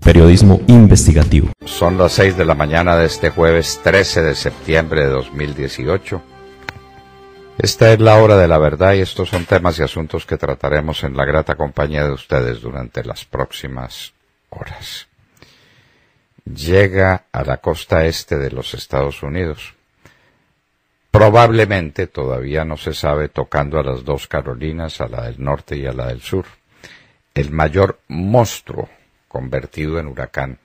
Periodismo investigativo. Son las 6 de la mañana de este jueves 13 de septiembre de 2018. Esta es la hora de la verdad y estos son temas y asuntos que trataremos en la grata compañía de ustedes durante las próximas horas. Llega a la costa este de los Estados Unidos. Probablemente, todavía no se sabe, tocando a las dos Carolinas, a la del norte y a la del sur, el mayor monstruo convertido en huracán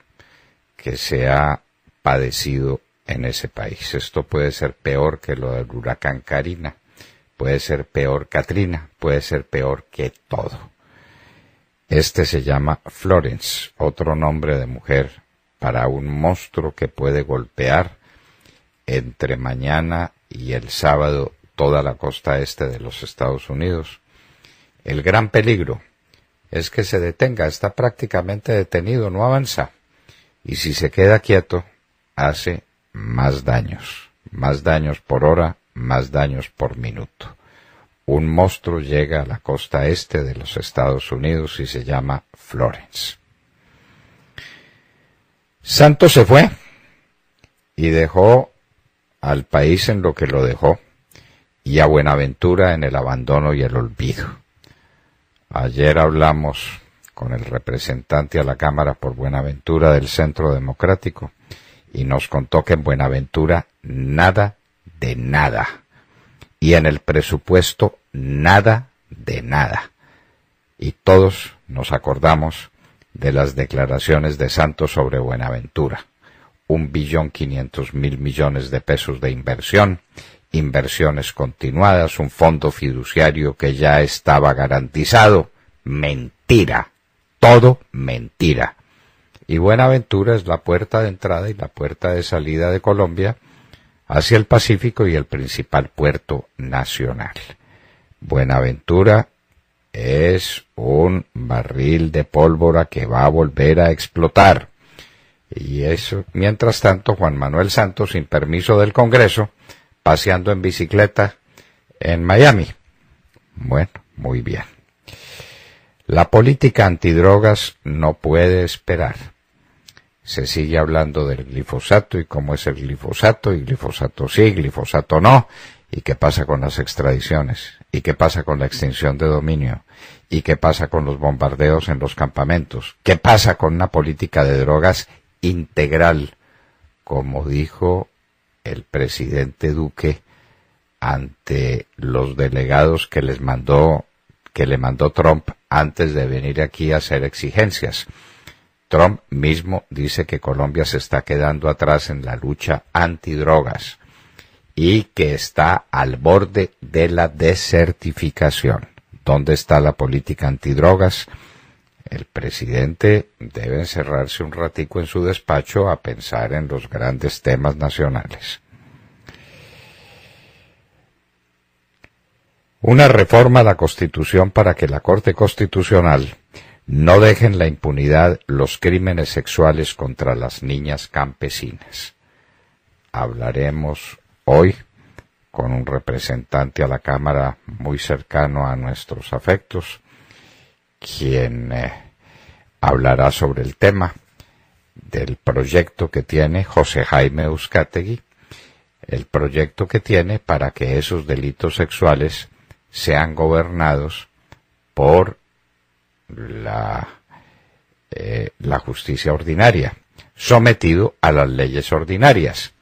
que se ha padecido en ese país. Esto puede ser peor que lo del huracán Karina, puede ser peor Katrina, puede ser peor que todo. Este se llama Florence, otro nombre de mujer para un monstruo que puede golpear entre mañana y el sábado toda la costa este de los Estados Unidos. El gran peligro es que se detenga, está prácticamente detenido, no avanza. Y si se queda quieto, hace más daños por hora, más daños por minuto. Un monstruo llega a la costa este de los Estados Unidos y se llama Florence. Santos se fue y dejó al país en lo que lo dejó y a Buenaventura en el abandono y el olvido. Ayer hablamos con el representante a la Cámara por Buenaventura del Centro Democrático y nos contó que en Buenaventura nada de nada y en el presupuesto nada de nada. Y todos nos acordamos de las declaraciones de Santos sobre Buenaventura. 1.500.000 millones de pesos de inversión, inversiones continuadas, un fondo fiduciario que ya estaba garantizado. Mentira, todo mentira. Y Buenaventura es la puerta de entrada y la puerta de salida de Colombia hacia el Pacífico y el principal puerto nacional. Buenaventura es un barril de pólvora que va a volver a explotar. Y eso, mientras tanto, Juan Manuel Santos, sin permiso del Congreso, paseando en bicicleta en Miami. Bueno, muy bien. La política antidrogas no puede esperar. Se sigue hablando del glifosato y cómo es el glifosato, y glifosato sí, glifosato no, y qué pasa con las extradiciones, y qué pasa con la extinción de dominio, y qué pasa con los bombardeos en los campamentos, qué pasa con una política de drogas integral, como dijo el presidente Duque ante los delegados que le mandó Trump antes de venir aquí a hacer exigencias. Trump mismo dice que Colombia se está quedando atrás en la lucha antidrogas y que está al borde de la desertificación. ¿Dónde está la política antidrogas? El presidente debe encerrarse un ratico en su despacho a pensar en los grandes temas nacionales. Una reforma a la Constitución para que la Corte Constitucional no deje en la impunidad los crímenes sexuales contra las niñas campesinas. Hablaremos hoy con un representante a la Cámara muy cercano a nuestros afectos, quien hablará sobre el tema del proyecto que tiene José Jaime Uzcategui, el proyecto que tiene para que esos delitos sexuales sean gobernados por la justicia ordinaria, sometido a las leyes ordinarias.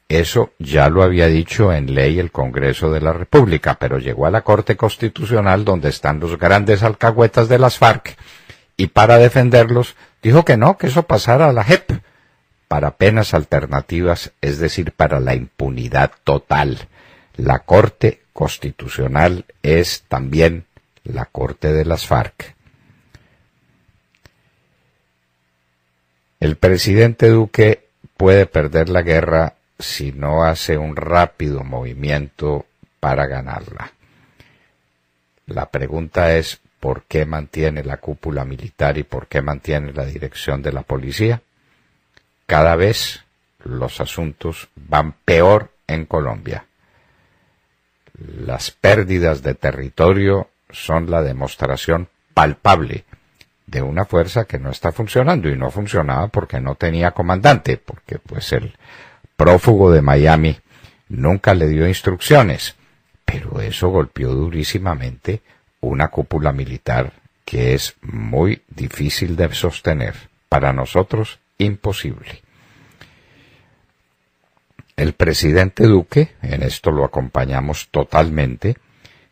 Eso ya lo había dicho en ley el Congreso de la República, pero llegó a la Corte Constitucional, donde están los grandes alcahuetas de las FARC, y para defenderlos dijo que no, que eso pasara a la JEP, para penas alternativas, es decir, para la impunidad total. La Corte Constitucional es también la Corte de las FARC. El presidente Duque puede perder la guerra si no hace un rápido movimiento para ganarla. La pregunta es, ¿por qué mantiene la cúpula militar y por qué mantiene la dirección de la policía? Cada vez los asuntos van peor en Colombia. Las pérdidas de territorio son la demostración palpable de una fuerza que no está funcionando, y no funcionaba porque no tenía comandante, porque pues el prófugo de Miami nunca le dio instrucciones, pero eso golpeó durísimamente una cúpula militar que es muy difícil de sostener, para nosotros imposible. El presidente Duque, en esto lo acompañamos totalmente,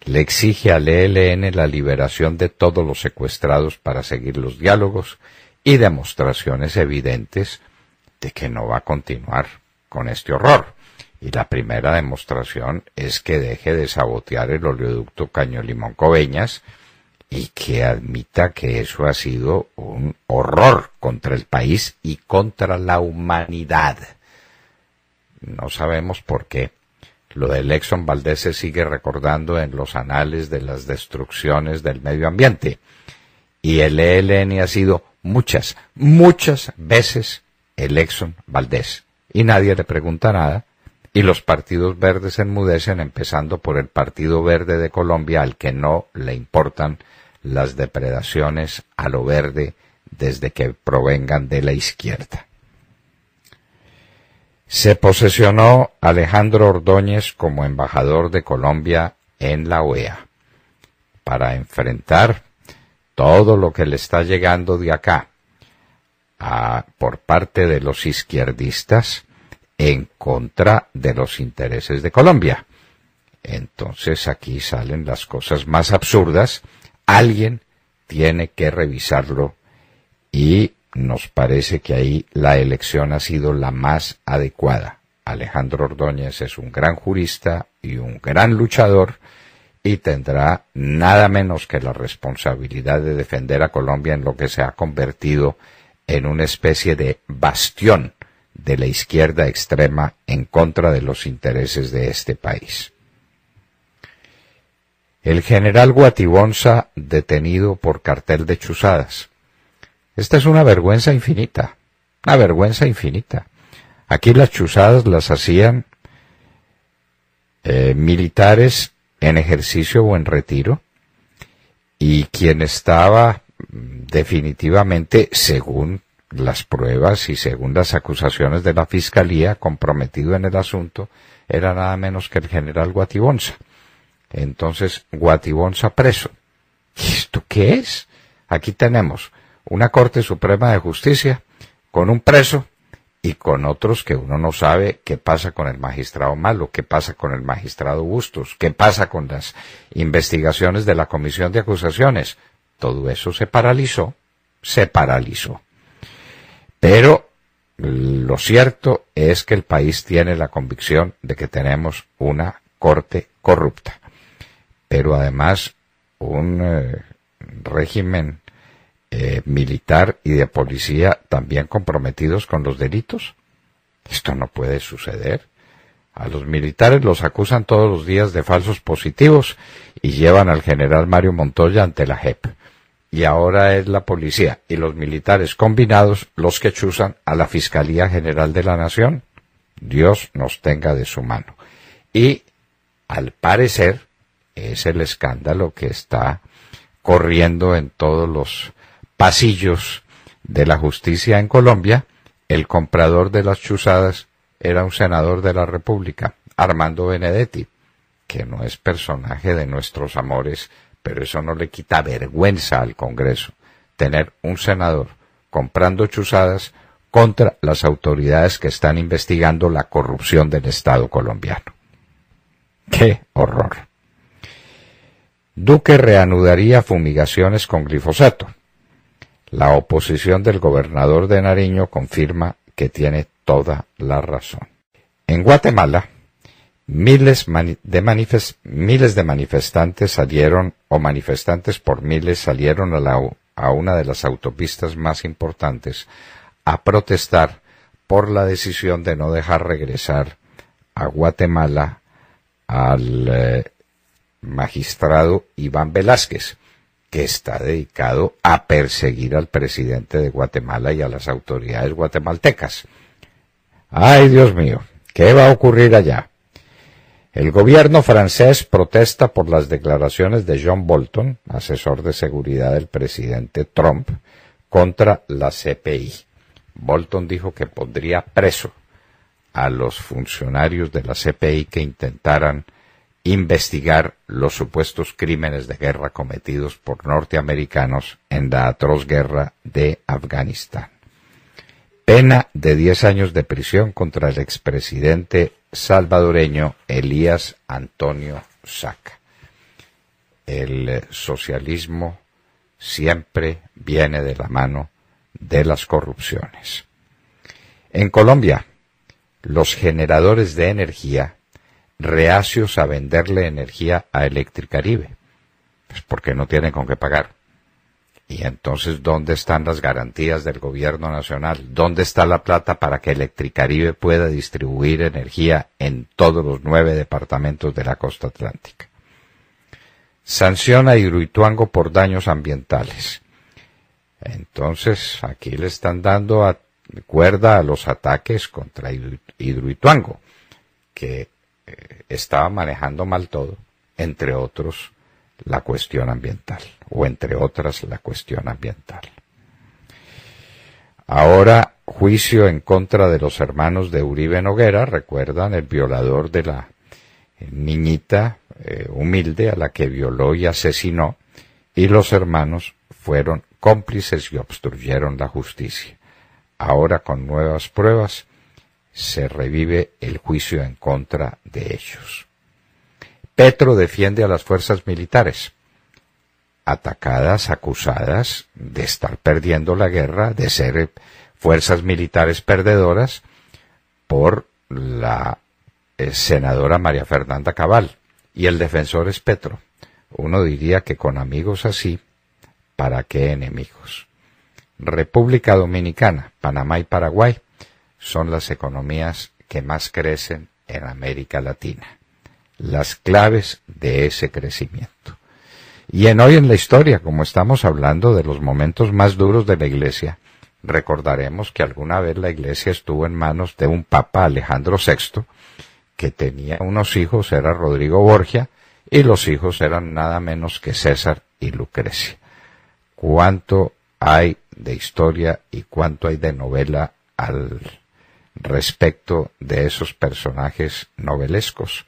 le exige al ELN la liberación de todos los secuestrados para seguir los diálogos y demostraciones evidentes de que no va a continuar con este horror. Y la primera demostración es que deje de sabotear el oleoducto Caño Limón Coveñas y que admita que eso ha sido un horror contra el país y contra la humanidad. No sabemos por qué. Lo del Exxon Valdez se sigue recordando en los anales de las destrucciones del medio ambiente. Y el ELN ha sido muchas veces el Exxon Valdez. Y nadie le pregunta nada. Y los partidos verdes se enmudecen, empezando por el Partido Verde de Colombia, al que no le importan las depredaciones a lo verde desde que provengan de la izquierda. Se posesionó Alejandro Ordóñez como embajador de Colombia en la OEA para enfrentar todo lo que le está llegando de acá por parte de los izquierdistas en contra de los intereses de Colombia. Entonces aquí salen las cosas más absurdas. Alguien tiene que revisarlo y nos parece que ahí la elección ha sido la más adecuada. Alejandro Ordóñez es un gran jurista y un gran luchador y tendrá nada menos que la responsabilidad de defender a Colombia en lo que se ha convertido en una especie de bastión de la izquierda extrema en contra de los intereses de este país. El general Guatibonza detenido por cartel de chuzadas. Esta es una vergüenza infinita, una vergüenza infinita. Aquí las chuzadas las hacían militares en ejercicio o en retiro, y quien estaba definitivamente, según las pruebas y según las acusaciones de la Fiscalía, comprometido en el asunto, era nada menos que el general Guatibonza. Entonces, Guatibonza preso. ¿Y esto qué es? Aquí tenemos una Corte Suprema de Justicia con un preso y con otros que uno no sabe qué pasa con el magistrado Malo, qué pasa con el magistrado Bustos, qué pasa con las investigaciones de la Comisión de Acusaciones. Todo eso se paralizó. Pero lo cierto es que el país tiene la convicción de que tenemos una Corte corrupta, pero además un régimen militar y de policía también comprometidos con los delitos. Esto no puede suceder. A los militares los acusan todos los días de falsos positivos y llevan al general Mario Montoya ante la JEP. Y ahora es la policía y los militares combinados los que chuzan a la Fiscalía General de la Nación. Dios nos tenga de su mano. Y al parecer es el escándalo que está corriendo en todos los pasillos de la justicia en Colombia. El comprador de las chuzadas era un senador de la República, Armando Benedetti, que no es personaje de nuestros amores, pero eso no le quita vergüenza al Congreso, tener un senador comprando chuzadas contra las autoridades que están investigando la corrupción del Estado colombiano. ¡Qué horror! Duque reanudaría fumigaciones con glifosato. La oposición del gobernador de Nariño confirma que tiene toda la razón. En Guatemala, miles de manifestantes salieron, o manifestantes por miles salieron a una de las autopistas más importantes a protestar por la decisión de no dejar regresar a Guatemala al magistrado Iván Velázquez, que está dedicado a perseguir al presidente de Guatemala y a las autoridades guatemaltecas. ¡Ay, Dios mío! ¿Qué va a ocurrir allá? El gobierno francés protesta por las declaraciones de John Bolton, asesor de seguridad del presidente Trump, contra la CPI. Bolton dijo que pondría preso a los funcionarios de la CPI que intentaran investigar los supuestos crímenes de guerra cometidos por norteamericanos en la atroz guerra de Afganistán. Pena de 10 años de prisión contra el expresidente salvadoreño Elías Antonio Saca. El socialismo siempre viene de la mano de las corrupciones. En Colombia, los generadores de energía reacios a venderle energía a Electricaribe, pues porque no tienen con qué pagar. Y entonces, ¿dónde están las garantías del gobierno nacional? ¿Dónde está la plata para que Electricaribe pueda distribuir energía en todos los 9 departamentos de la costa atlántica? Sanciona a Hidroituango por daños ambientales. Entonces, aquí le están dando cuerda a los ataques contra Hidroituango, que estaba manejando mal todo, entre otros la cuestión ambiental, o entre otras la cuestión ambiental. Ahora, juicio en contra de los hermanos de Uribe Noguera, recuerdan el violador de la niñita humilde a la que violó y asesinó, y los hermanos fueron cómplices y obstruyeron la justicia. Ahora, con nuevas pruebas, se revive el juicio en contra de ellos. Petro defiende a las fuerzas militares, atacadas, acusadas de estar perdiendo la guerra, de ser fuerzas militares perdedoras, por la senadora María Fernanda Cabal, y el defensor es Petro. Uno diría que con amigos así, ¿para qué enemigos? República Dominicana, Panamá y Paraguay son las economías que más crecen en América Latina. Las claves de ese crecimiento. Y hoy en la historia, como estamos hablando de los momentos más duros de la Iglesia, recordaremos que alguna vez la Iglesia estuvo en manos de un Papa, Alejandro VI, que tenía unos hijos, era Rodrigo Borgia, y los hijos eran nada menos que César y Lucrecia. ¿Cuánto hay de historia y cuánto hay de novela al respecto de esos personajes novelescos?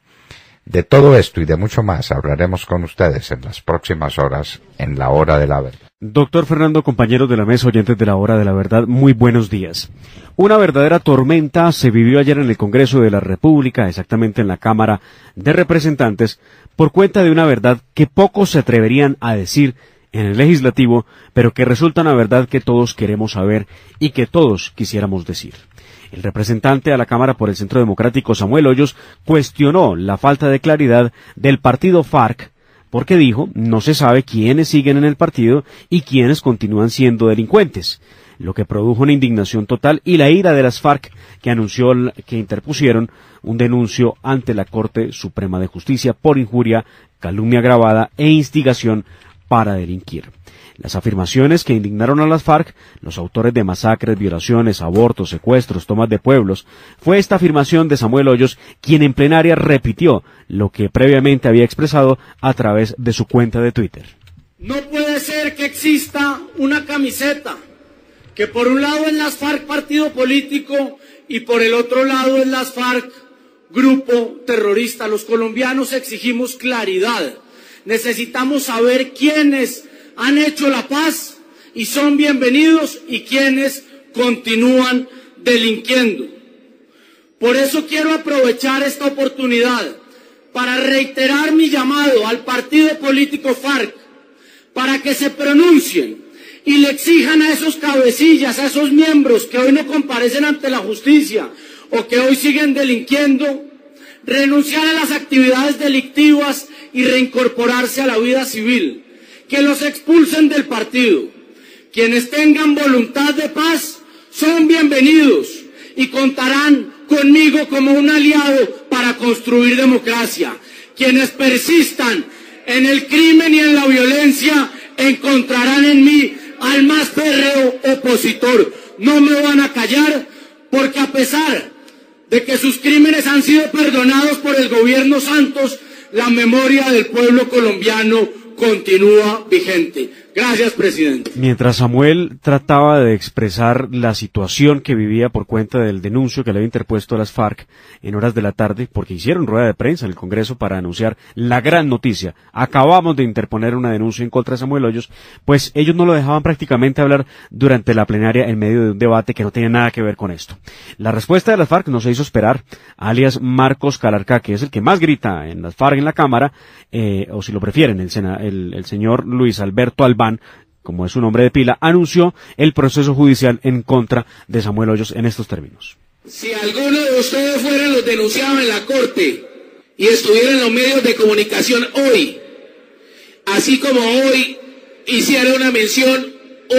De todo esto y de mucho más hablaremos con ustedes en las próximas horas en la Hora de la Verdad. Doctor Fernando, compañeros de la mesa, oyentes de la Hora de la Verdad, muy buenos días. Una verdadera tormenta se vivió ayer en el Congreso de la República, exactamente en la Cámara de Representantes, por cuenta de una verdad que pocos se atreverían a decir en el Legislativo, pero que resulta una verdad que todos queremos saber y que todos quisiéramos decir. El representante a la Cámara por el Centro Democrático, Samuel Hoyos, cuestionó la falta de claridad del partido FARC, porque dijo, no se sabe quiénes siguen en el partido y quiénes continúan siendo delincuentes, lo que produjo una indignación total y la ira de las FARC, que anunció que interpusieron un denuncio ante la Corte Suprema de Justicia por injuria, calumnia agravada e instigación para delinquir. Las afirmaciones que indignaron a las FARC, los autores de masacres, violaciones, abortos, secuestros, tomas de pueblos, fue esta afirmación de Samuel Hoyos quien en plenaria repitió lo que previamente había expresado a través de su cuenta de Twitter. No puede ser que exista una camiseta que por un lado es las FARC partido político y por el otro lado es las FARC grupo terrorista. Los colombianos exigimos claridad. Necesitamos saber quiénes han hecho la paz y son bienvenidos y quienes continúan delinquiendo. Por eso quiero aprovechar esta oportunidad para reiterar mi llamado al partido político FARC para que se pronuncien y le exijan a esos cabecillas, a esos miembros que hoy no comparecen ante la justicia o que hoy siguen delinquiendo, renunciar a las actividades delictivas y reincorporarse a la vida civil. Que los expulsen del partido. Quienes tengan voluntad de paz son bienvenidos y contarán conmigo como un aliado para construir democracia. Quienes persistan en el crimen y en la violencia encontrarán en mí al más férreo opositor. No me van a callar porque a pesar de que sus crímenes han sido perdonados por el gobierno Santos, la memoria del pueblo colombiano continúa vigente. Gracias, presidente. Mientras Samuel trataba de expresar la situación que vivía por cuenta del denuncio que le había interpuesto a las FARC en horas de la tarde, porque hicieron rueda de prensa en el Congreso para anunciar la gran noticia. Acabamos de interponer una denuncia en contra de Samuel Hoyos, pues ellos no lo dejaban prácticamente hablar durante la plenaria en medio de un debate que no tenía nada que ver con esto. La respuesta de las FARC no se hizo esperar, alias Marcos Calarcá, que es el que más grita en las FARC en la Cámara, o si lo prefieren, el señor Luis Alberto Albán, como es su nombre de pila, anunció el proceso judicial en contra de Samuel Hoyos en estos términos. Si alguno de ustedes fueran los denunciados en la Corte y estuviera en los medios de comunicación hoy, así como hoy hiciera una mención,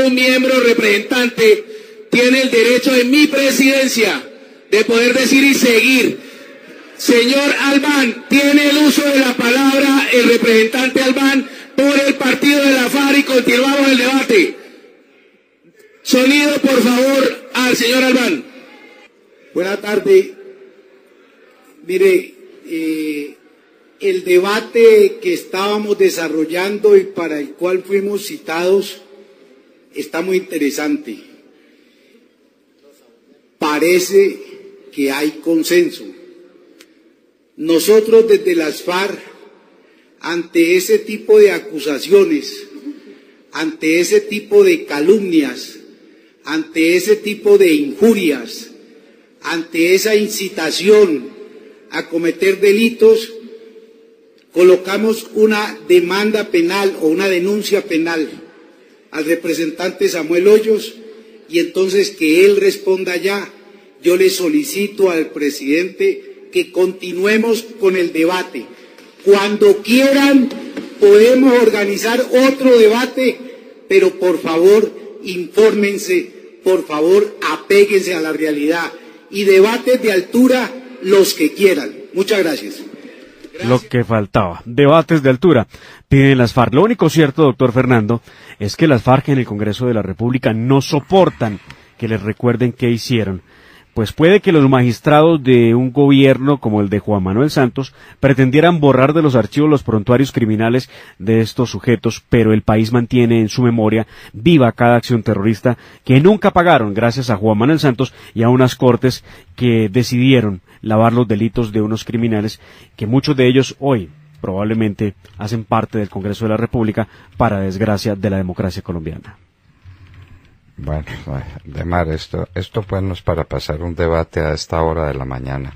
un miembro representante tiene el derecho en mi presidencia de poder decir y seguir. Señor Albán, tiene el uso de la palabra el representante Albán por el partido de la FARC y continuamos el debate. Sonido, por favor, al señor Albán. Buenas tardes. Mire, el debate que estábamos desarrollando y para el cual fuimos citados está muy interesante. Parece que hay consenso. Nosotros desde las FARC, ante ese tipo de acusaciones, ante ese tipo de calumnias, ante ese tipo de injurias, ante esa incitación a cometer delitos, colocamos una demanda penal o una denuncia penal al representante Samuel Hoyos y entonces que él responda ya. Yo le solicito al presidente que continuemos con el debate. Cuando quieran podemos organizar otro debate, pero por favor infórmense, por favor apéguense a la realidad y debates de altura los que quieran. Muchas gracias. Lo que faltaba, debates de altura, piden las FARC. Lo único cierto, doctor Fernando, es que las FARC en el Congreso de la República no soportan que les recuerden qué hicieron. Pues puede que los magistrados de un gobierno como el de Juan Manuel Santos pretendieran borrar de los archivos los prontuarios criminales de estos sujetos, pero el país mantiene en su memoria viva cada acción terrorista que nunca pagaron gracias a Juan Manuel Santos y a unas cortes que decidieron lavar los delitos de unos criminales que muchos de ellos hoy probablemente hacen parte del Congreso de la República para desgracia de la democracia colombiana. Bueno, Demar, esto pues no es para pasar un debate a esta hora de la mañana,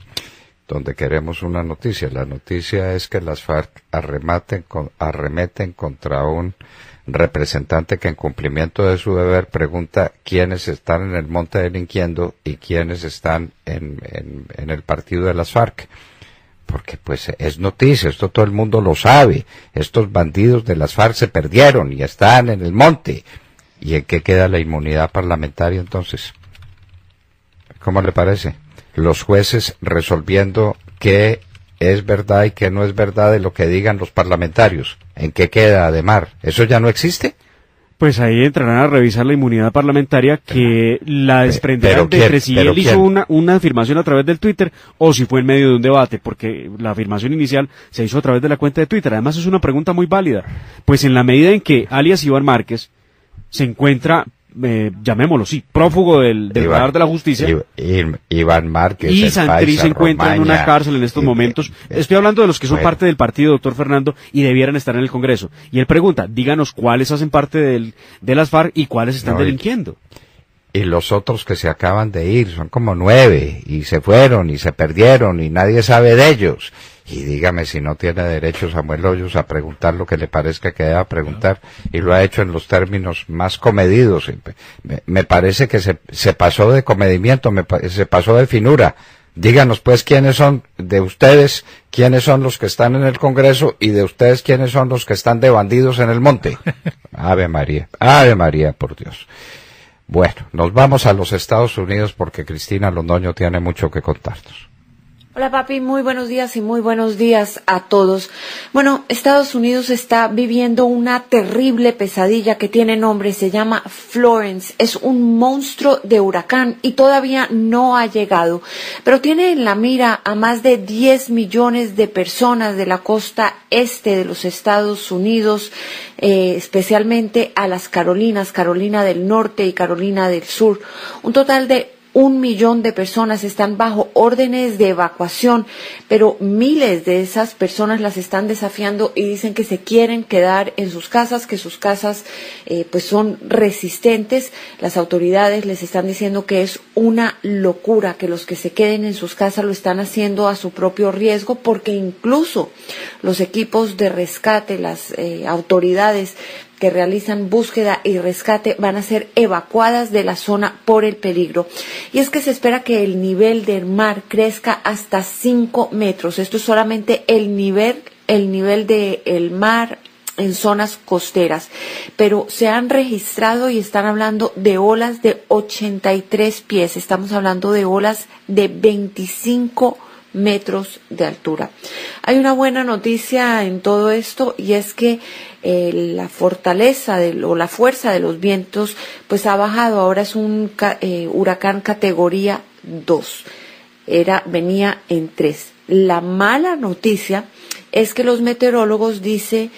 donde queremos una noticia. La noticia es que las FARC arremeten contra un representante que en cumplimiento de su deber pregunta quiénes están en el monte delinquiendo y quiénes están en el partido de las FARC. Porque pues es noticia, esto todo el mundo lo sabe. Estos bandidos de las FARC se perdieron y están en el monte. ¿Y en qué queda la inmunidad parlamentaria entonces? ¿Cómo le parece? Los jueces resolviendo qué es verdad y qué no es verdad de lo que digan los parlamentarios. ¿En qué queda, Ademar? ¿Eso ya no existe? Pues ahí entrarán a revisar la inmunidad parlamentaria que la desprenderán de si él hizo una afirmación a través del Twitter o si fue en medio de un debate, porque la afirmación inicial se hizo a través de la cuenta de Twitter. Además es una pregunta muy válida, pues en la medida en que alias Iván Márquez se encuentra, llamémoslo así, prófugo del radar de la justicia. Iván Márquez. Y Santrich se encuentra en una cárcel en estos momentos. Estoy hablando de los que son parte del partido, doctor Fernando, y debieran estar en el Congreso. Y él pregunta, díganos cuáles hacen parte de las FARC y cuáles están delinquiendo. Y los otros que se acaban de ir, son como 9, y se fueron, y se perdieron, y nadie sabe de ellos. Y dígame si no tiene derecho Samuel Hoyos a preguntar lo que le parezca que deba preguntar, y lo ha hecho en los términos más comedidos. Me parece que se pasó de comedimiento, se pasó de finura. Díganos pues quiénes son de ustedes, quiénes son los que están en el Congreso, y de ustedes quiénes son los que están de bandidos en el monte. Ave María, por Dios. Bueno, nos vamos a los Estados Unidos porque Cristina Londoño tiene mucho que contarnos. Hola papi, muy buenos días y muy buenos días a todos. Bueno, Estados Unidos está viviendo una terrible pesadilla que tiene nombre, se llama Florence. Es un monstruo de huracán y todavía no ha llegado, pero tiene en la mira a más de 10 millones de personas de la costa este de los Estados Unidos, especialmente a las Carolinas, Carolina del Norte y Carolina del Sur. Un total de 1 millón de personas están bajo órdenes de evacuación, pero miles de esas personas las están desafiando y dicen que se quieren quedar en sus casas, que sus casas pues son resistentes. Las autoridades les están diciendo que es una locura, que los que se queden en sus casas lo están haciendo a su propio riesgo, porque incluso los equipos de rescate, las autoridades que realizan búsqueda y rescate van a ser evacuadas de la zona por el peligro. Y es que se espera que el nivel del mar crezca hasta 5 metros. Esto es solamente el nivel del mar en zonas costeras. Pero se han registrado y están hablando de olas de 83 pies. Estamos hablando de olas de 25 metros de altura. Hay una buena noticia en todo esto y es que la fortaleza o la fuerza de los vientos pues ha bajado. Ahora es un huracán categoría 2. Venía en 3. La mala noticia es que los meteorólogos dicen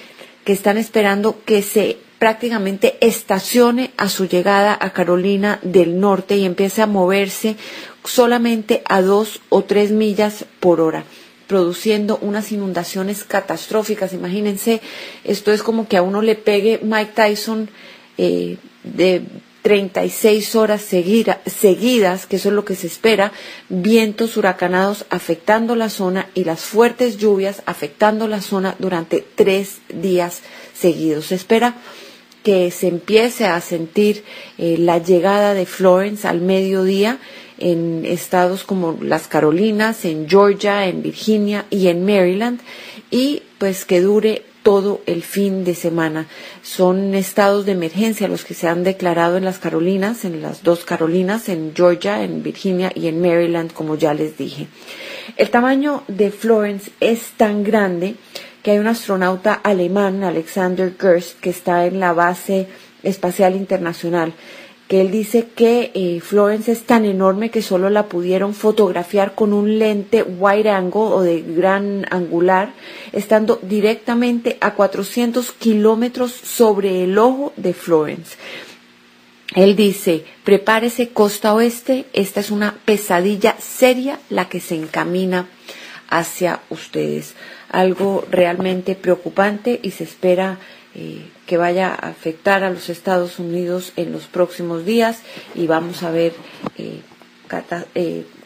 que están esperando que se prácticamente estacione a su llegada a Carolina del Norte y empiece a moverse solamente a 2 o 3 millas por hora, produciendo unas inundaciones catastróficas. Imagínense, esto es como que a uno le pegue Mike Tyson de 36 horas seguidas, que eso es lo que se espera, vientos huracanados afectando la zona y las fuertes lluvias afectando la zona durante 3 días seguidos. Se espera que se empiece a sentir la llegada de Florence al mediodía en estados como las Carolinas, en Georgia, en Virginia y en Maryland, y pues que dure todo el fin de semana. Son estados de emergencia los que se han declarado en las Carolinas, en las 2 Carolinas, en Georgia, en Virginia y en Maryland, como ya les dije. El tamaño de Florence es tan grande que hay un astronauta alemán, Alexander Gerst, que está en la base espacial internacional, que él dice que Florence es tan enorme que solo la pudieron fotografiar con un lente wide angle o de gran angular, estando directamente a 400 kilómetros sobre el ojo de Florence. Él dice, prepárese costa oeste, esta es una pesadilla seria la que se encamina hacia ustedes. Algo realmente preocupante y se espera que vaya a afectar a los Estados Unidos en los próximos días y vamos a ver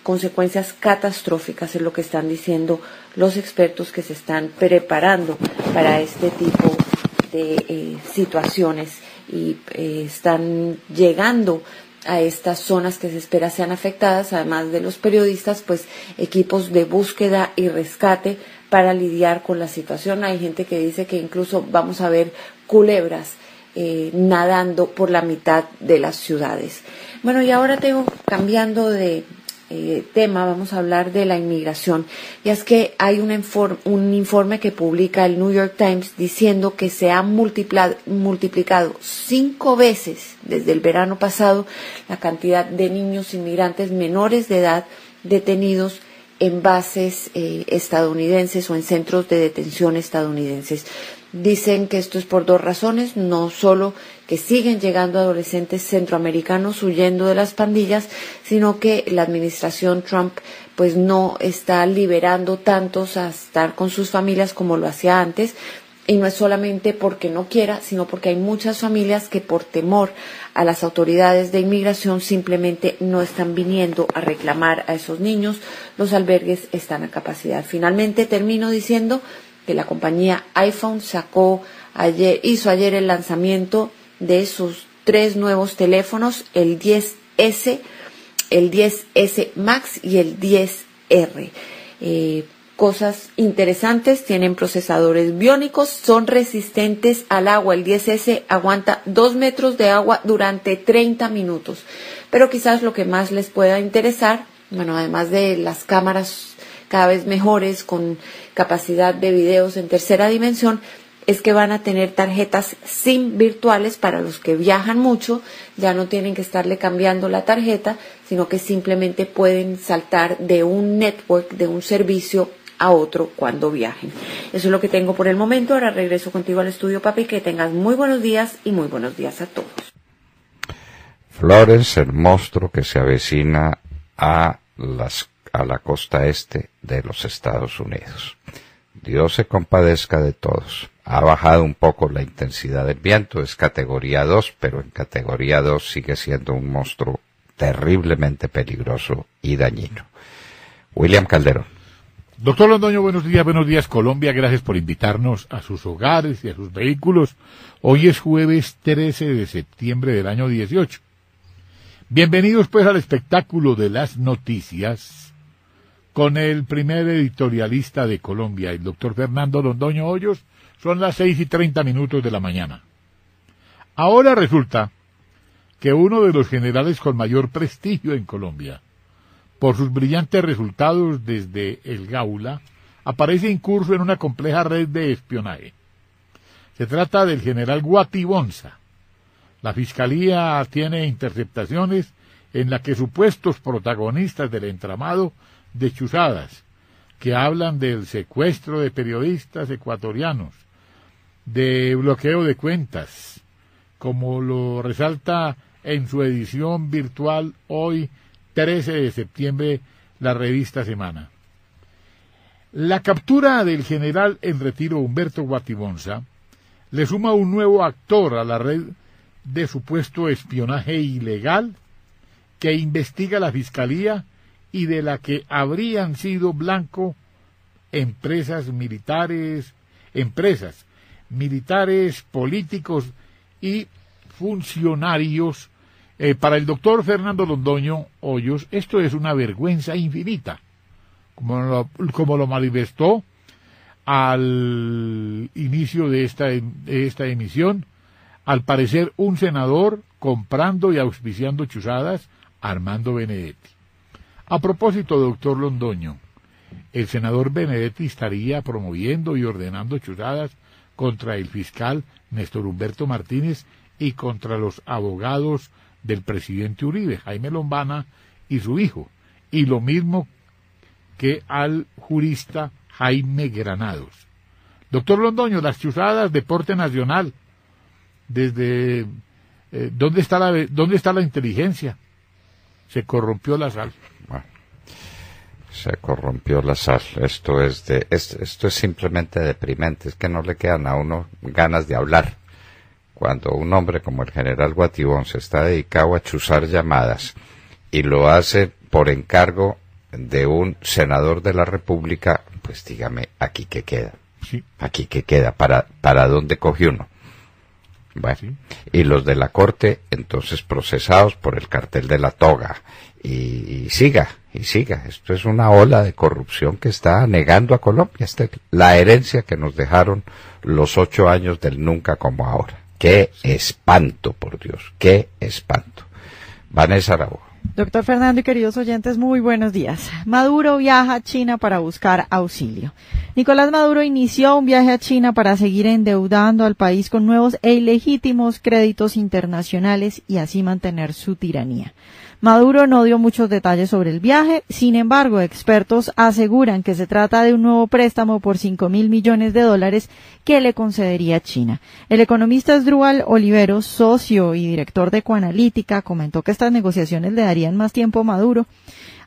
consecuencias catastróficas, es lo que están diciendo los expertos que se están preparando para este tipo de situaciones y están llegando a estas zonas que se espera sean afectadas, además de los periodistas, pues equipos de búsqueda y rescate para lidiar con la situación. Hay gente que dice que incluso vamos a ver culebras nadando por la mitad de las ciudades. Bueno, y ahora cambiando de tema, vamos a hablar de la inmigración. Y es que hay un informe que publica el New York Times diciendo que se ha multiplicado 5 veces desde el verano pasado la cantidad de niños inmigrantes menores de edad detenidos en bases estadounidenses o en centros de detención estadounidenses. Dicen que esto es por 2 razones, no solo que siguen llegando adolescentes centroamericanos huyendo de las pandillas, sino que la administración Trump pues no está liberando tantos a estar con sus familias como lo hacía antes, y no es solamente porque no quiera, sino porque hay muchas familias que por temor a las autoridades de inmigración simplemente no están viniendo a reclamar a esos niños. Los albergues están a capacidad. Finalmente termino diciendo que la compañía iPhone hizo ayer el lanzamiento de sus 3 nuevos teléfonos, el 10S, el 10S Max y el 10R. Cosas interesantes, tienen procesadores biónicos, son resistentes al agua. El 10S aguanta 2 metros de agua durante 30 minutos. Pero quizás lo que más les pueda interesar, bueno, además de las cámaras cada vez mejores, con capacidad de videos en tercera dimensión, es que van a tener tarjetas SIM virtuales para los que viajan mucho. Ya no tienen que estarle cambiando la tarjeta, sino que simplemente pueden saltar de un network, de un servicio a otro cuando viajen. Eso es lo que tengo por el momento. Ahora regreso contigo al estudio, papi, que tengas muy buenos días y muy buenos días a todos. Florence, el monstruo que se avecina a la costa este de los Estados Unidos. Dios se compadezca de todos. Ha bajado un poco la intensidad del viento, es categoría 2, pero en categoría 2 sigue siendo un monstruo terriblemente peligroso y dañino. William Calderón. Doctor Londoño, buenos días Colombia, gracias por invitarnos a sus hogares y a sus vehículos. Hoy es jueves 13 de septiembre del año 18. Bienvenidos pues al espectáculo de las noticias con el primer editorialista de Colombia, el doctor Fernando Londoño Hoyos. Son las 6:30 de la mañana. Ahora resulta que uno de los generales con mayor prestigio en Colombia, por sus brillantes resultados desde el Gaula, aparece incurso en una compleja red de espionaje. Se trata del general Guatibonza. La Fiscalía tiene interceptaciones en las que supuestos protagonistas del entramado de chuzadas, que hablan del secuestro de periodistas ecuatorianos, de bloqueo de cuentas, como lo resalta en su edición virtual hoy, 13 de septiembre, la revista Semana. La captura del general en retiro Humberto Guatibonza le suma un nuevo actor a la red de supuesto espionaje ilegal que investiga la Fiscalía y de la que habrían sido blanco empresas militares, políticos y funcionarios. Para el doctor Fernando Londoño Hoyos, esto es una vergüenza infinita, como lo manifestó al inicio de esta emisión. Al parecer, un senador comprando y auspiciando chuzadas, Armando Benedetti. A propósito, doctor Londoño, el senador Benedetti estaría promoviendo y ordenando chuzadas contra el fiscal Néstor Humberto Martínez y contra los abogados del presidente Uribe, Jaime Lombana y su hijo, y lo mismo que al jurista Jaime Granados. Doctor Londoño, las chuzadas de porte nacional, desde ¿dónde está la inteligencia? Se corrompió la sal. Bueno, se corrompió la sal. Esto es simplemente deprimente. Es que no le quedan a uno ganas de hablar. Cuando un hombre como el general Guatibonza está dedicado a chuzar llamadas y lo hace por encargo de un senador de la República, pues dígame, ¿aquí qué queda? Sí. ¿Aquí qué queda? ¿Para dónde coge uno? Bueno, sí. Y los de la Corte, entonces procesados por el cartel de la toga. Y siga. Esto es una ola de corrupción que está negando a Colombia. La herencia que nos dejaron los 8 años del nunca como ahora. ¡Qué espanto, por Dios! ¡Qué espanto! Vanessa Araujo. Doctor Fernando y queridos oyentes, muy buenos días. Maduro viaja a China para buscar auxilio. Nicolás Maduro inició un viaje a China para seguir endeudando al país con nuevos e ilegítimos créditos internacionales y así mantener su tiranía. Maduro no dio muchos detalles sobre el viaje, sin embargo, expertos aseguran que se trata de un nuevo préstamo por $5.000 millones que le concedería China. El economista Asdrúbal Oliveros, socio y director de Ecoanalítica, comentó que estas negociaciones le darían más tiempo a Maduro.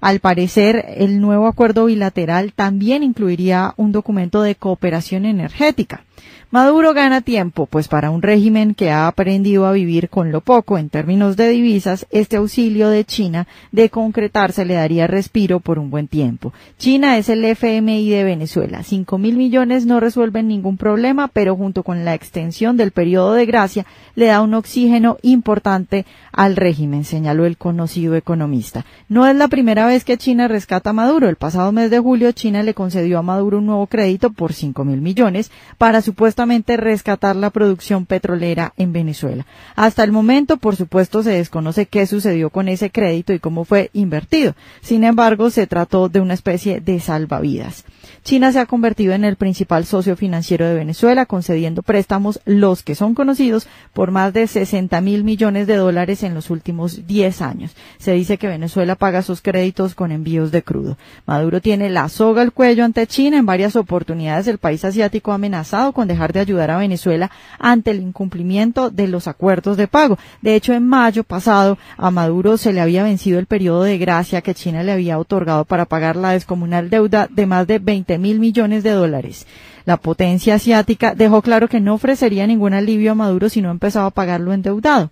Al parecer, el nuevo acuerdo bilateral también incluiría un documento de cooperación energética. Maduro gana tiempo, pues para un régimen que ha aprendido a vivir con lo poco en términos de divisas, este auxilio de China de concretarse le daría respiro por un buen tiempo. China es el FMI de Venezuela. 5.000 millones no resuelven ningún problema, pero junto con la extensión del periodo de gracia le da un oxígeno importante al régimen, señaló el conocido economista. No es la primera vez vez que China rescata a Maduro. El pasado mes de julio, China le concedió a Maduro un nuevo crédito por 5.000 millones para supuestamente rescatar la producción petrolera en Venezuela. Hasta el momento, por supuesto, se desconoce qué sucedió con ese crédito y cómo fue invertido. Sin embargo, se trató de una especie de salvavidas. China se ha convertido en el principal socio financiero de Venezuela, concediendo préstamos, los que son conocidos, por más de 60.000 millones de dólares en los últimos 10 años. Se dice que Venezuela paga sus créditos con envíos de crudo. Maduro tiene la soga al cuello ante China. En varias oportunidades el país asiático ha amenazado con dejar de ayudar a Venezuela ante el incumplimiento de los acuerdos de pago. De hecho, en mayo pasado a Maduro se le había vencido el periodo de gracia que China le había otorgado para pagar la descomunal deuda de más de 20.000 millones de dólares. La potencia asiática dejó claro que no ofrecería ningún alivio a Maduro si no empezaba a pagar lo adeudado.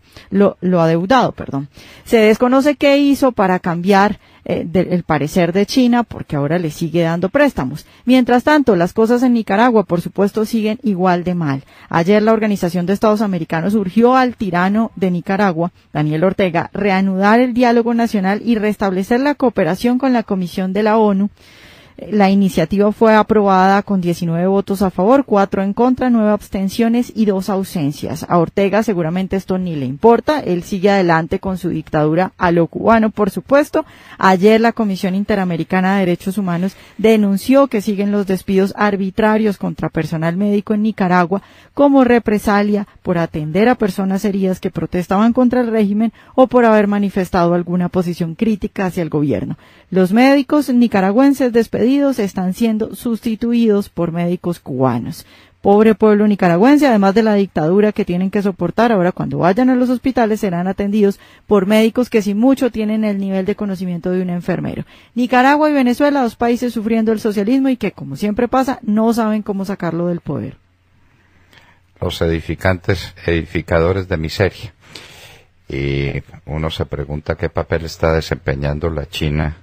Se desconoce qué hizo para cambiar el parecer de China, porque ahora le sigue dando préstamos. Mientras tanto, las cosas en Nicaragua, por supuesto, siguen igual de mal. Ayer la Organización de Estados Americanos urgió al tirano de Nicaragua, Daniel Ortega, reanudar el diálogo nacional y restablecer la cooperación con la Comisión de la ONU. La iniciativa fue aprobada con 19 votos a favor, 4 en contra, 9 abstenciones y 2 ausencias. A Ortega seguramente esto ni le importa, él sigue adelante con su dictadura a lo cubano, por supuesto. Ayer la Comisión Interamericana de Derechos Humanos denunció que siguen los despidos arbitrarios contra personal médico en Nicaragua como represalia por atender a personas heridas que protestaban contra el régimen o por haber manifestado alguna posición crítica hacia el gobierno. Los médicos nicaragüenses despedidos están siendo sustituidos por médicos cubanos. Pobre pueblo nicaragüense, además de la dictadura que tienen que soportar, ahora cuando vayan a los hospitales serán atendidos por médicos que sin mucho tienen el nivel de conocimiento de un enfermero. Nicaragua y Venezuela, dos países sufriendo el socialismo y que, como siempre pasa, no saben cómo sacarlo del poder. Los edificadores de miseria. Y uno se pregunta qué papel está desempeñando la China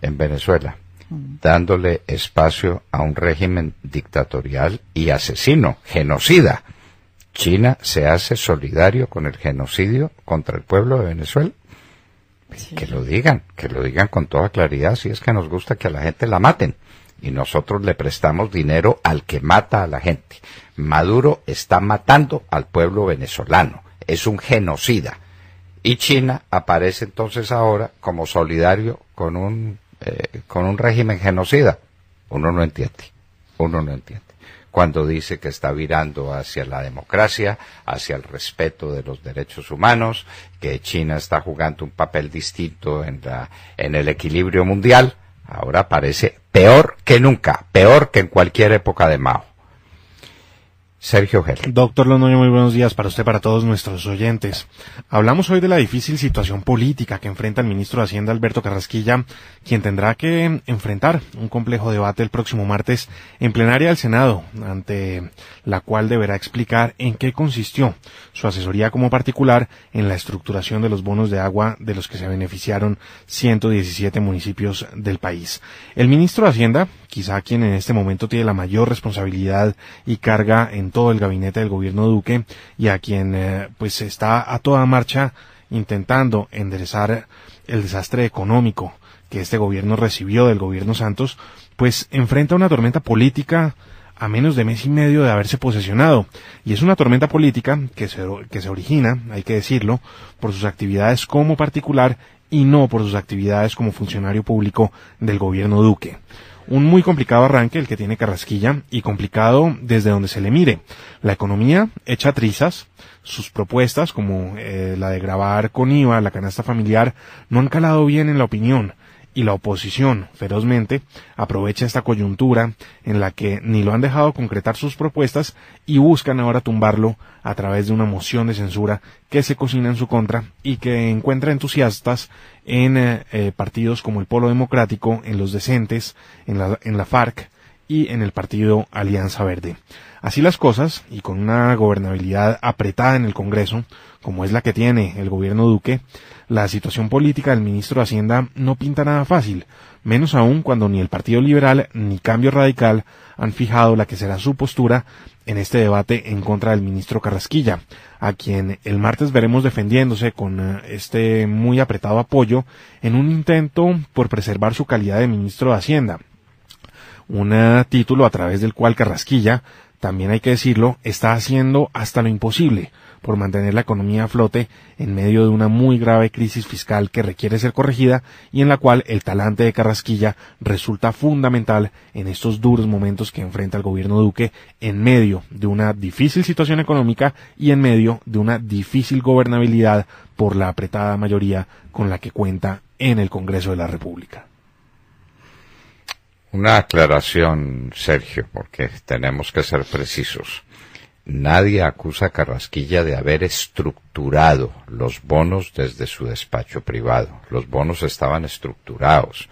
en Venezuela, dándole espacio a un régimen dictatorial y asesino, genocida. China se hace solidario con el genocidio contra el pueblo de Venezuela. Sí. Que lo digan con toda claridad, si es que nos gusta que a la gente la maten. Y nosotros le prestamos dinero al que mata a la gente. Maduro está matando al pueblo venezolano. Es un genocida. Y China aparece entonces ahora como solidario con un régimen genocida. Uno no entiende. Cuando dice que está virando hacia la democracia, hacia el respeto de los derechos humanos, que China está jugando un papel distinto en el equilibrio mundial, ahora parece peor que nunca, peor que en cualquier época de Mao. Sergio Gel. Doctor Londoño, muy buenos días para usted, para todos nuestros oyentes. Hablamos hoy de la difícil situación política que enfrenta el ministro de Hacienda, Alberto Carrasquilla, quien tendrá que enfrentar un complejo debate el próximo martes en plenaria del Senado, ante la cual deberá explicar en qué consistió su asesoría como particular en la estructuración de los bonos de agua de los que se beneficiaron 117 municipios del país. El ministro de Hacienda, quizá quien en este momento tiene la mayor responsabilidad y carga en todo el gabinete del gobierno Duque, y a quien pues está a toda marcha intentando enderezar el desastre económico que este gobierno recibió del gobierno Santos, pues enfrenta una tormenta política a menos de mes y medio de haberse posesionado, y es una tormenta política que se origina, hay que decirlo, por sus actividades como particular y no por sus actividades como funcionario público del gobierno Duque. Un muy complicado arranque el que tiene Carrasquilla, y complicado desde donde se le mire. La economía echa trizas, sus propuestas, como la de gravar con IVA la canasta familiar, no han calado bien en la opinión, y la oposición, ferozmente, aprovecha esta coyuntura en la que ni lo han dejado concretar sus propuestas y buscan ahora tumbarlo a través de una moción de censura que se cocina en su contra y que encuentra entusiastas en partidos como el Polo Democrático, en los Decentes, en la FARC y en el partido Alianza Verde. Así las cosas, y con una gobernabilidad apretada en el Congreso, como es la que tiene el gobierno Duque, la situación política del ministro de Hacienda no pinta nada fácil, menos aún cuando ni el Partido Liberal ni Cambio Radical han fijado la que será su postura en este debate en contra del ministro Carrasquilla, a quien el martes veremos defendiéndose con este muy apretado apoyo en un intento por preservar su calidad de ministro de Hacienda. Un título a través del cual Carrasquilla, también hay que decirlo, está haciendo hasta lo imposible por mantener la economía a flote en medio de una muy grave crisis fiscal que requiere ser corregida y en la cual el talante de Carrasquilla resulta fundamental en estos duros momentos que enfrenta el gobierno Duque en medio de una difícil situación económica y en medio de una difícil gobernabilidad por la apretada mayoría con la que cuenta en el Congreso de la República. Una aclaración, Sergio, porque tenemos que ser precisos. Nadie acusa a Carrasquilla de haber estructurado los bonos desde su despacho privado. Los bonos estaban estructurados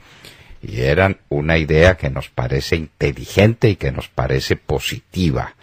y eran una idea que nos parece inteligente y que nos parece positiva,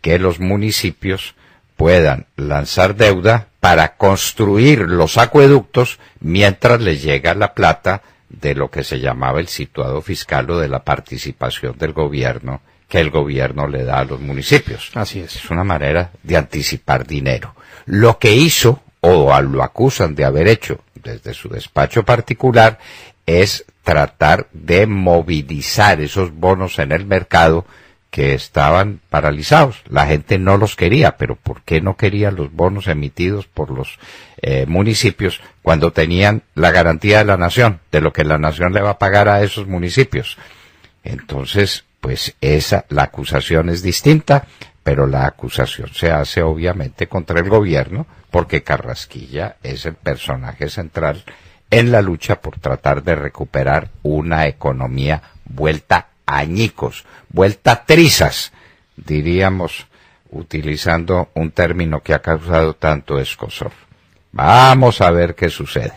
que los municipios puedan lanzar deuda para construir los acueductos mientras les llega la plata de lo que se llamaba el situado fiscal o de la participación del gobierno que el gobierno le da a los municipios. Así es. Es una manera de anticipar dinero. Lo que hizo, o lo acusan de haber hecho desde su despacho particular, es tratar de movilizar esos bonos en el mercado que estaban paralizados. La gente no los quería, pero ¿por qué no querían los bonos emitidos por los municipios cuando tenían la garantía de la nación, de lo que la nación le va a pagar a esos municipios? Entonces, pues la acusación es distinta, pero la acusación se hace obviamente contra el gobierno, porque Carrasquilla es el personaje central en la lucha por tratar de recuperar una economía vuelta a añicos, vuelta a trizas, diríamos, utilizando un término que ha causado tanto escozor. Vamos a ver qué sucede.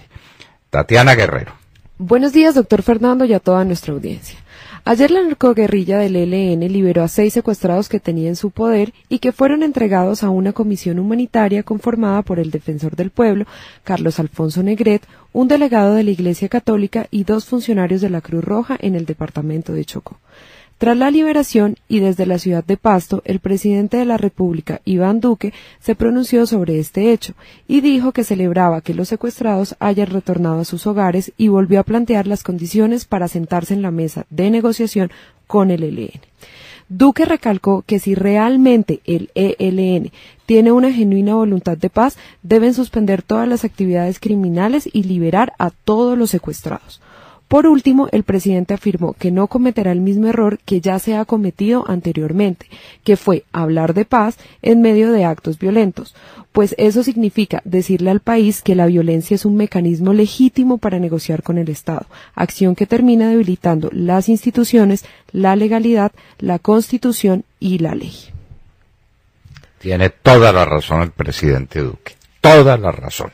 Tatiana Guerrero. Buenos días, doctor Fernando, y a toda nuestra audiencia. Ayer la narcoguerrilla del ELN liberó a 6 secuestrados que tenía en su poder y que fueron entregados a una comisión humanitaria conformada por el defensor del pueblo, Carlos Alfonso Negret, un delegado de la Iglesia Católica y 2 funcionarios de la Cruz Roja en el departamento de Chocó. Tras la liberación y desde la ciudad de Pasto, el presidente de la República, Iván Duque, se pronunció sobre este hecho y dijo que celebraba que los secuestrados hayan retornado a sus hogares y volvió a plantear las condiciones para sentarse en la mesa de negociación con el ELN. Duque recalcó que si realmente el ELN tiene una genuina voluntad de paz, deben suspender todas las actividades criminales y liberar a todos los secuestrados. Por último, el presidente afirmó que no cometerá el mismo error que ya se ha cometido anteriormente, que fue hablar de paz en medio de actos violentos, pues eso significa decirle al país que la violencia es un mecanismo legítimo para negociar con el Estado, acción que termina debilitando las instituciones, la legalidad, la Constitución y la ley. Tiene toda la razón el presidente Duque, toda la razón.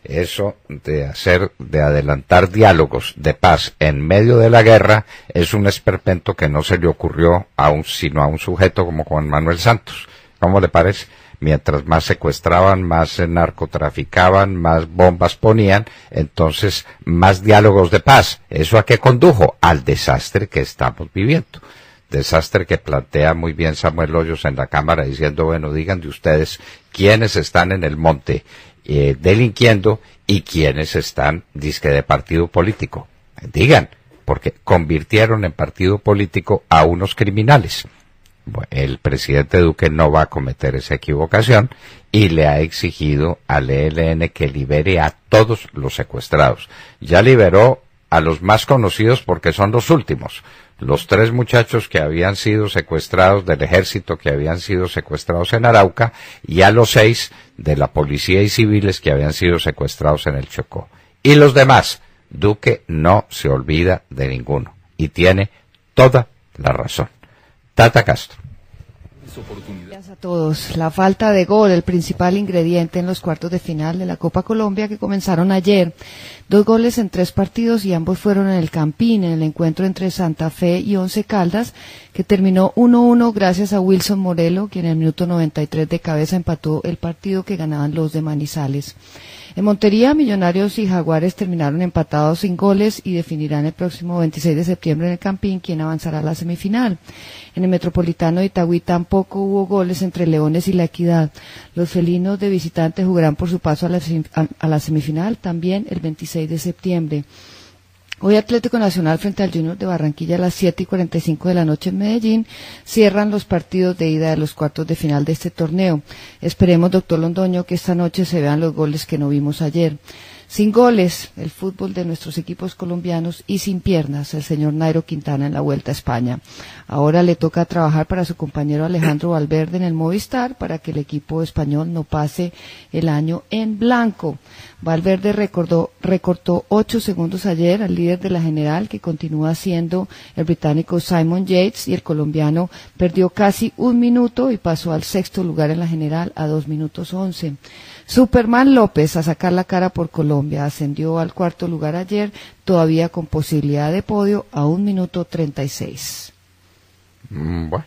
Eso de adelantar diálogos de paz en medio de la guerra es un esperpento que no se le ocurrió sino a un sujeto como Juan Manuel Santos. ¿Cómo le parece? Mientras más secuestraban, más narcotraficaban, más bombas ponían, entonces más diálogos de paz. ¿Eso a qué condujo? Al desastre que estamos viviendo. Desastre que plantea muy bien Samuel Hoyos en la Cámara diciendo, bueno, digan de ustedes quiénes están en el monte delinquiendo y quienes están disque de partido político. Digan, porque convirtieron en partido político a unos criminales. Bueno, el presidente Duque no va a cometer esa equivocación y le ha exigido al ELN que libere a todos los secuestrados. Ya liberó a los más conocidos porque son los últimos. Los 3 muchachos que habían sido secuestrados del ejército, que habían sido secuestrados en Arauca, y a los 6 de la policía y civiles que habían sido secuestrados en el Chocó. Y los demás, Duque no se olvida de ninguno, y tiene toda la razón. Tata Castro. Gracias a todos. La falta de gol, el principal ingrediente en los cuartos de final de la Copa Colombia que comenzaron ayer. 2 goles en 3 partidos y ambos fueron en el Campín, en el encuentro entre Santa Fe y Once Caldas, que terminó 1-1 gracias a Wilson Morelo, quien en el minuto 93 de cabeza empató el partido que ganaban los de Manizales. En Montería, Millonarios y Jaguares terminaron empatados sin goles y definirán el próximo 26 de septiembre en el Campín quién avanzará a la semifinal. En el Metropolitano de Itagüí tampoco hubo goles entre Leones y La Equidad. Los felinos de visitante jugarán por su paso a la semifinal también el 26 de septiembre. Hoy Atlético Nacional frente al Junior de Barranquilla a las 7:45 de la noche en Medellín cierran los partidos de ida de los cuartos de final de este torneo. Esperemos, doctor Londoño, que esta noche se vean los goles que no vimos ayer. Sin goles, el fútbol de nuestros equipos colombianos y sin piernas, el señor Nairo Quintana en la Vuelta a España. Ahora le toca trabajar para su compañero Alejandro Valverde en el Movistar para que el equipo español no pase el año en blanco. Valverde recortó 8 segundos ayer al líder de la general, que continúa siendo el británico Simon Yates, y el colombiano perdió casi 1 minuto y pasó al 6º lugar en la general a 2 minutos 11. Superman López, a sacar la cara por Colombia, ascendió al 4º lugar ayer, todavía con posibilidad de podio a 1 minuto 36. Bueno,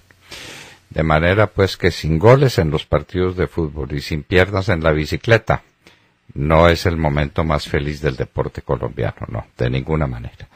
de manera pues que sin goles en los partidos de fútbol y sin piernas en la bicicleta, no es el momento más feliz del deporte colombiano, no, de ninguna manera.